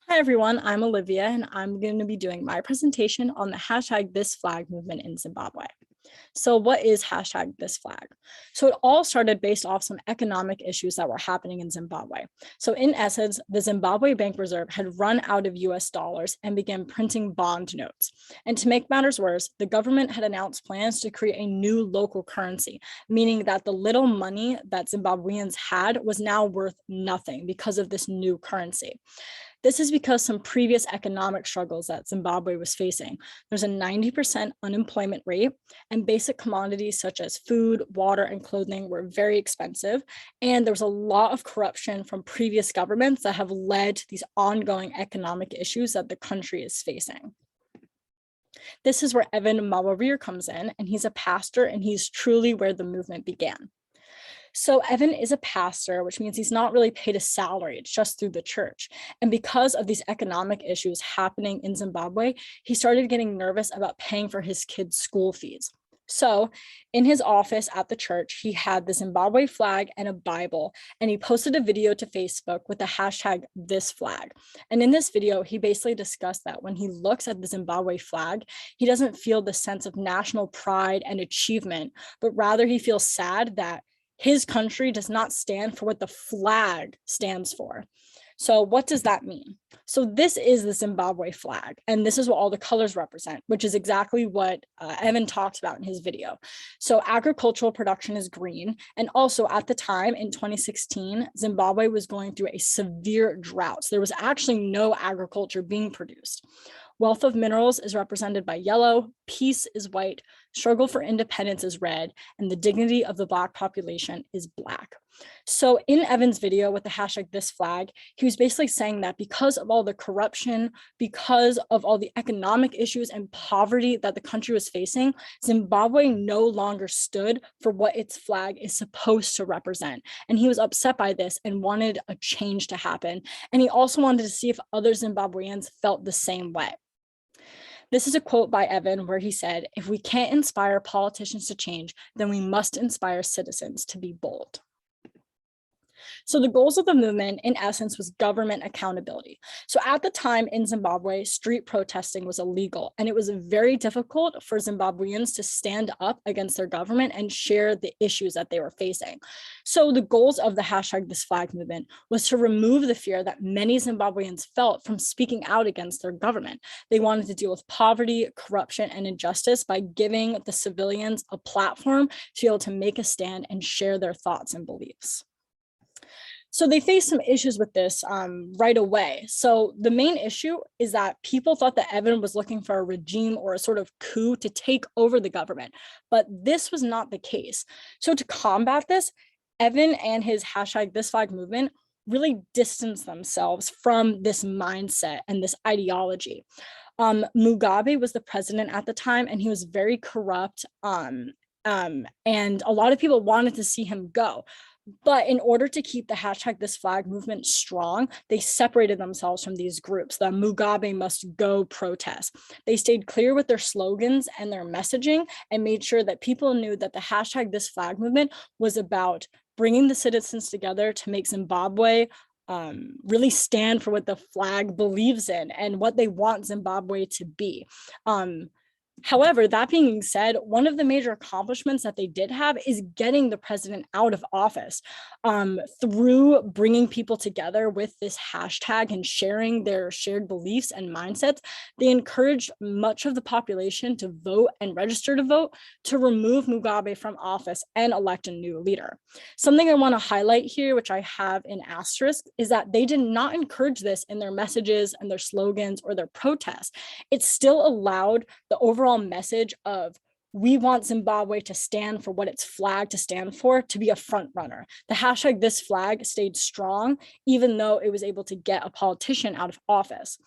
Hi everyone, I'm Olivia and I'm going to be doing my presentation on the hashtag This Flag movement in Zimbabwe. So what is hashtag This Flag? So it all started based off some economic issues that were happening in Zimbabwe. So in essence, the Zimbabwe Bank Reserve had run out of US dollars and began printing bond notes. And to make matters worse, the government had announced plans to create a new local currency, meaning that the little money that Zimbabweans had was now worth nothing because of this new currency. This is because some previous economic struggles that Zimbabwe was facing. There's a 90% unemployment rate, and basic commodities such as food, water, and clothing were very expensive. And there was a lot of corruption from previous governments that have led to these ongoing economic issues that the country is facing. This is where Evan Mawarir comes in, and he's a pastor, and he's truly where the movement began. So Evan is a pastor, which means he's not really paid a salary, it's just through the church. And because of these economic issues happening in Zimbabwe, he started getting nervous about paying for his kids' school fees. So in his office at the church, he had the Zimbabwe flag and a Bible, and he posted a video to Facebook with the hashtag This Flag. And in this video, he basically discussed that when he looks at the Zimbabwe flag, he doesn't feel the sense of national pride and achievement, but rather he feels sad that his country does not stand for what the flag stands for. So what does that mean? So this is the Zimbabwe flag, and this is what all the colors represent, which is exactly what Evan talked about in his video. So agricultural production is green, and also at the time in 2016, Zimbabwe was going through a severe drought. So there was actually no agriculture being produced. Wealth of minerals is represented by yellow, peace is white, struggle for independence is red, and the dignity of the Black population is black. So in Evan's video with the hashtag This Flag, he was basically saying that because of all the corruption, because of all the economic issues and poverty that the country was facing, Zimbabwe no longer stood for what its flag is supposed to represent. And he was upset by this and wanted a change to happen. And he also wanted to see if other Zimbabweans felt the same way. This is a quote by Evan where he said, "If we can't inspire politicians to change, then we must inspire citizens to be bold." So the goals of the movement, in essence, was government accountability. So at the time in Zimbabwe, street protesting was illegal, and it was very difficult for Zimbabweans to stand up against their government and share the issues that they were facing. So the goals of the hashtag This Flag movement was to remove the fear that many Zimbabweans felt from speaking out against their government. They wanted to deal with poverty, corruption, and injustice by giving the civilians a platform to be able to make a stand and share their thoughts and beliefs. So they faced some issues with this right away. So the main issue is that people thought that Evan was looking for a regime or a sort of coup to take over the government, but this was not the case. So to combat this, Evan and his hashtag This Flag movement really distanced themselves from this mindset and this ideology. Mugabe was the president at the time, and he was very corrupt, and a lot of people wanted to see him go. But in order to keep the hashtag This Flag movement strong, they separated themselves from these groups, the Mugabe must go protest. They stayed clear with their slogans and their messaging and made sure that people knew that the hashtag This Flag movement was about bringing the citizens together to make Zimbabwe really stand for what the flag believes in and what they want Zimbabwe to be. However, that being said, one of the major accomplishments that they did have is getting the president out of office through bringing people together with this hashtag and sharing their shared beliefs and mindsets. They encouraged much of the population to vote and register to vote to remove Mugabe from office and elect a new leader. Something I want to highlight here, which I have in asterisk, is that they did not encourage this in their messages and their slogans or their protests. It still allowed the overall message of we want Zimbabwe to stand for what its flag to stand for to be a front runner. The hashtag This Flag stayed strong, even though it was able to get a politician out of office.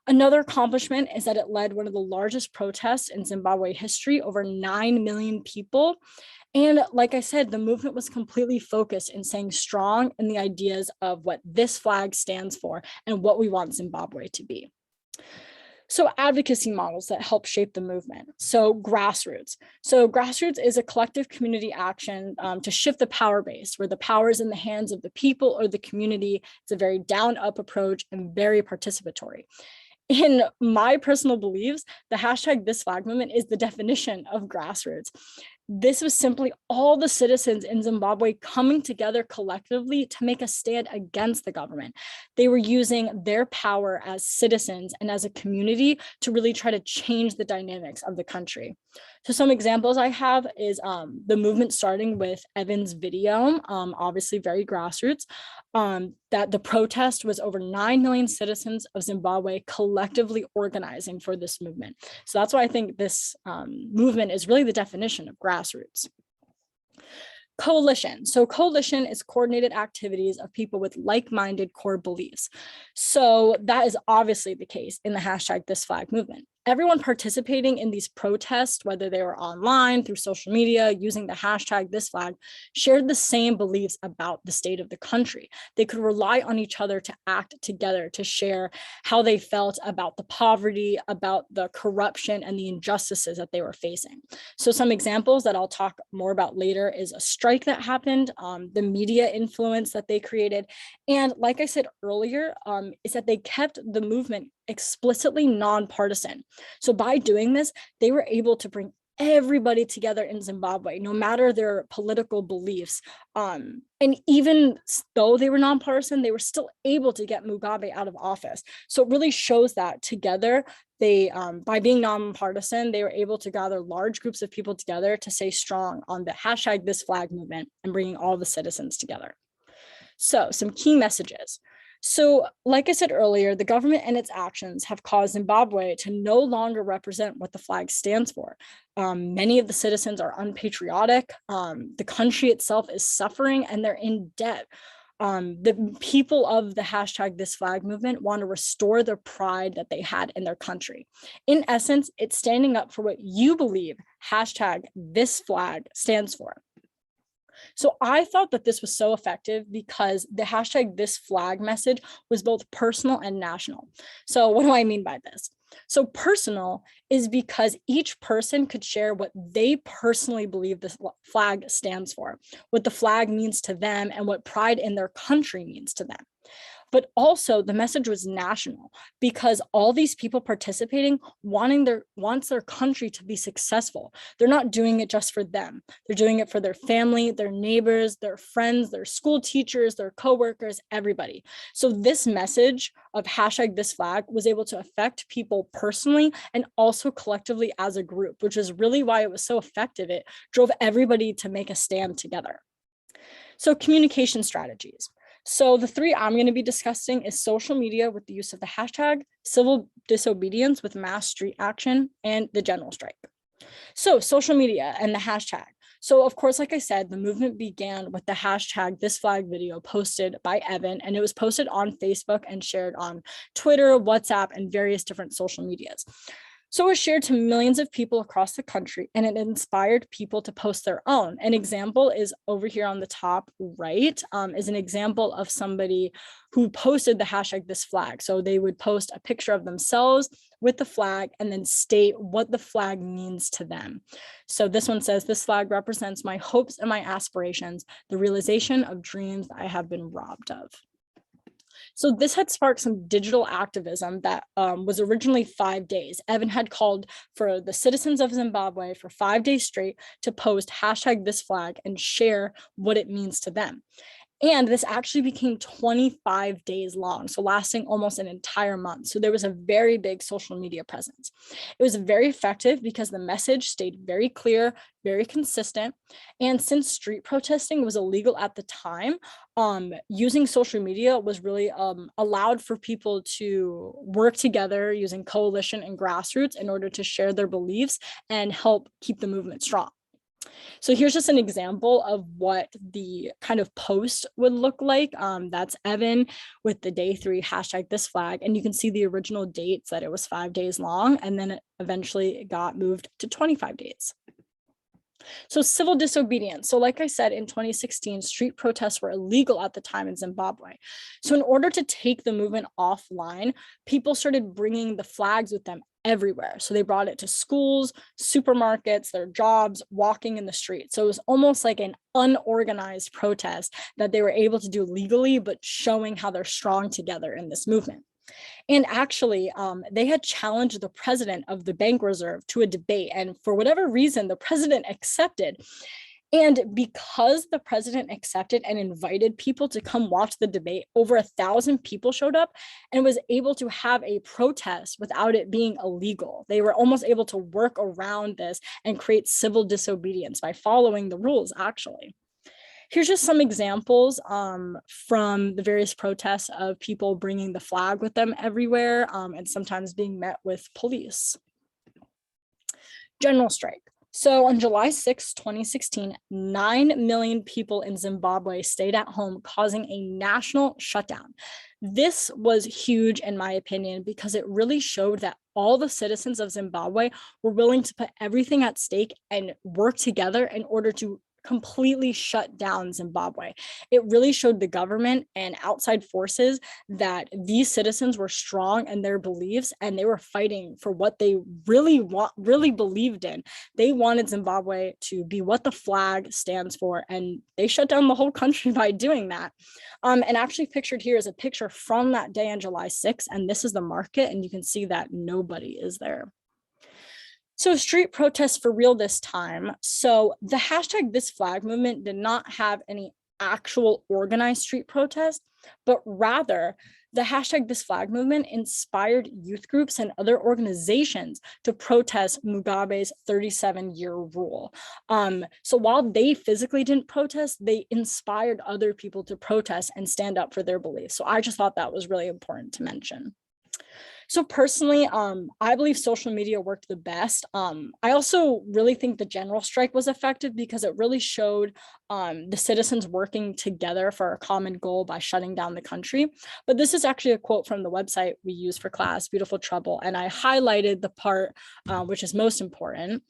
Another accomplishment is that it led one of the largest protests in Zimbabwe history, over 9 million people. And like I said, the movement was completely focused in staying strong in the ideas of what this flag stands for and what we want Zimbabwe to be. So advocacy models that help shape the movement. So grassroots. So grassroots is a collective community action to shift the power base, where the power is in the hands of the people or the community. It's a very down-up approach and very participatory. In my personal beliefs, the hashtag This Flag movement is the definition of grassroots. This was simply all the citizens in Zimbabwe coming together collectively to make a stand against the government. They were using their power as citizens and as a community to really try to change the dynamics of the country. So some examples I have is the movement starting with Evan's video, obviously very grassroots, that the protest was over 9 million citizens of Zimbabwe collectively organizing for this movement. So that's why I think this movement is really the definition of grassroots. Coalition. So coalition is coordinated activities of people with like-minded core beliefs. So that is obviously the case in the hashtag This Flag movement. Everyone participating in these protests, whether they were online, through social media, using the hashtag This Flag, shared the same beliefs about the state of the country. They could rely on each other to act together, to share how they felt about the poverty, about the corruption and the injustices that they were facing. So some examples that I'll talk more about later is a strike that happened, the media influence that they created. And like I said earlier, is that they kept the movement explicitly nonpartisan. So by doing this, they were able to bring everybody together in Zimbabwe, no matter their political beliefs. And even though they were nonpartisan, they were still able to get Mugabe out of office. So it really shows that together, they, by being nonpartisan, they were able to gather large groups of people together to stay strong on the hashtag This Flag movement and bringing all the citizens together. So some key messages. So like I said earlier, the government and its actions have caused Zimbabwe to no longer represent what the flag stands for. Many of the citizens are unpatriotic. The country itself is suffering and they're in debt. The people of the hashtag This Flag movement want to restore the pride that they had in their country. In essence, it's standing up for what you believe hashtag This Flag stands for. So I thought that this was so effective because the hashtag This Flag message was both personal and national. So what do I mean by this? So personal is because each person could share what they personally believe this flag stands for, what the flag means to them, and what pride in their country means to them. But also the message was national because all these people participating wants their country to be successful. They're not doing it just for them. They're doing it for their family, their neighbors, their friends, their school teachers, their coworkers, everybody. So this message of hashtag This Flag was able to affect people personally and also collectively as a group, which is really why it was so effective. It drove everybody to make a stand together. So communication strategies. So the three I'm going to be discussing is social media with the use of the hashtag, civil disobedience with mass street action, and the general strike. So social media and the hashtag. So of course, like I said, the movement began with the hashtag This Flag video posted by Evan, and it was posted on Facebook and shared on Twitter, WhatsApp, and various different social medias. So it was shared to millions of people across the country, and it inspired people to post their own. An example is over here on the top right, is an example of somebody who posted the hashtag This Flag. So they would post a picture of themselves with the flag and then state what the flag means to them. So this one says, "This flag represents my hopes and my aspirations, the realization of dreams I have been robbed of." So this had sparked some digital activism that was originally 5 days. Evan had called for the citizens of Zimbabwe for 5 days straight to post hashtag This Flag and share what it means to them. And this actually became 25 days long, so lasting almost an entire month. So there was a very big social media presence. It was very effective because the message stayed very clear, very consistent. And since street protesting was illegal at the time, using social media was really allowed for people to work together using coalition and grassroots in order to share their beliefs and help keep the movement strong. So here's just an example of what the kind of post would look like. That's Evan with the day 3 hashtag This Flag. And you can see the original dates that it was 5 days long, and then it eventually got moved to 25 days. So civil disobedience. So like I said, in 2016, street protests were illegal at the time in Zimbabwe. So in order to take the movement offline, people started bringing the flags with them everywhere. So they brought it to schools, supermarkets, their jobs, walking in the street. So it was almost like an unorganized protest that they were able to do legally, but showing how they're strong together in this movement. And actually, they had challenged the president of the bank reserve to a debate. And for whatever reason, the president accepted. And because the president accepted and invited people to come watch the debate, over 1,000 people showed up and was able to have a protest without it being illegal. They were almost able to work around this and create civil disobedience by following the rules, actually. Here's just some examples from the various protests of people bringing the flag with them everywhere and sometimes being met with police. General strike. So on July 6, 2016, 9 million people in Zimbabwe stayed at home, causing a national shutdown. This was huge, in my opinion, because it really showed that all the citizens of Zimbabwe were willing to put everything at stake and work together in order to completely shut down Zimbabwe. It really showed the government and outside forces that these citizens were strong in their beliefs and they were fighting for what they really believed in. They wanted Zimbabwe to be what the flag stands for, and they shut down the whole country by doing that. And actually pictured here is a picture from that day on July 6th, and this is the market, and you can see that nobody is there. So street protests for real this time. So the hashtag This Flag movement did not have any actual organized street protests, but rather the hashtag This Flag movement inspired youth groups and other organizations to protest Mugabe's 37-year rule. So while they physically didn't protest, they inspired other people to protest and stand up for their beliefs. So I just thought that was really important to mention. So personally, I believe social media worked the best. I also really think the general strike was effective because it really showed the citizens working together for a common goal by shutting down the country. But this is actually a quote from the website we use for class, Beautiful Trouble, and I highlighted the part which is most important.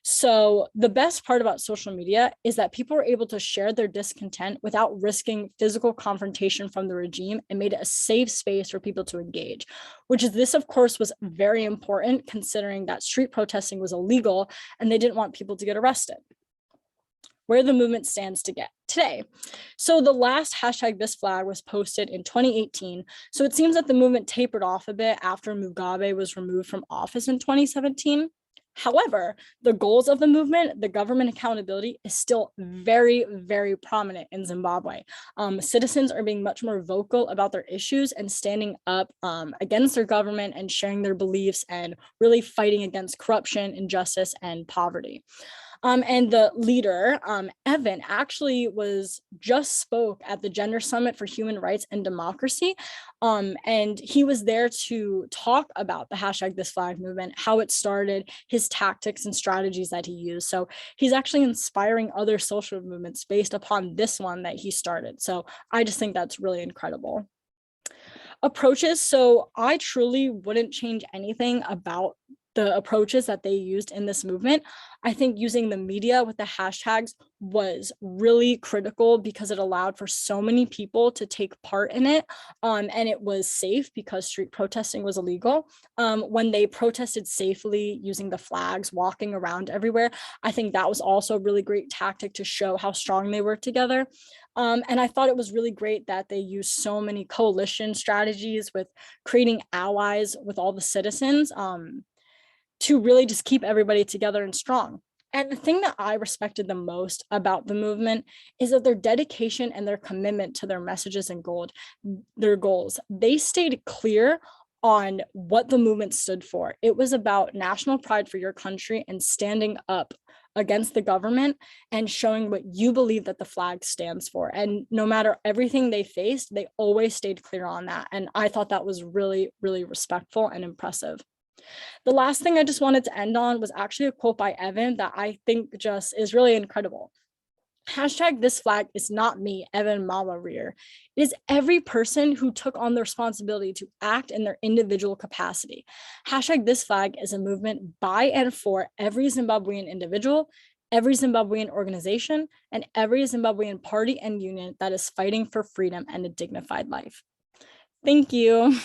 So the best part about social media is that people are able to share their discontent without risking physical confrontation from the regime and made it a safe space for people to engage, which is this, of course, was very important considering that street protesting was illegal and they didn't want people to get arrested. Where the movement stands today. So the last hashtag This Flag was posted in 2018. So it seems that the movement tapered off a bit after Mugabe was removed from office in 2017. However, the goals of the movement, the government accountability, is still very, very prominent in Zimbabwe. Citizens are being much more vocal about their issues and standing up against their government and sharing their beliefs and really fighting against corruption, injustice, and poverty. And the leader, Evan, actually just spoke at the Gender Summit for Human Rights and Democracy. And he was there to talk about the hashtag This Flag movement, how it started, his tactics and strategies that he used. So he's actually inspiring other social movements based upon this one that he started. So I just think that's really incredible. Approaches. So I truly wouldn't change anything about the approaches that they used in this movement. I think using the media with the hashtags was really critical because it allowed for so many people to take part in it. And it was safe because street protesting was illegal. When they protested safely using the flags, walking around everywhere, I think that was also a really great tactic to show how strong they were together. And I thought it was really great that they used so many coalition strategies with creating allies with all the citizens to really just keep everybody together and strong. And the thing that I respected the most about the movement is that their dedication and their commitment to their messages and their goals. They stayed clear on what the movement stood for. It was about national pride for your country and standing up against the government and showing what you believe that the flag stands for. And no matter everything they faced, they always stayed clear on that. And I thought that was really, really respectful and impressive. The last thing I just wanted to end on was actually a quote by Evan that I think just is really incredible. Hashtag This Flag is not me, Evan Malarir. It is every person who took on the responsibility to act in their individual capacity. Hashtag This Flag is a movement by and for every Zimbabwean individual, every Zimbabwean organization, and every Zimbabwean party and union that is fighting for freedom and a dignified life. Thank you.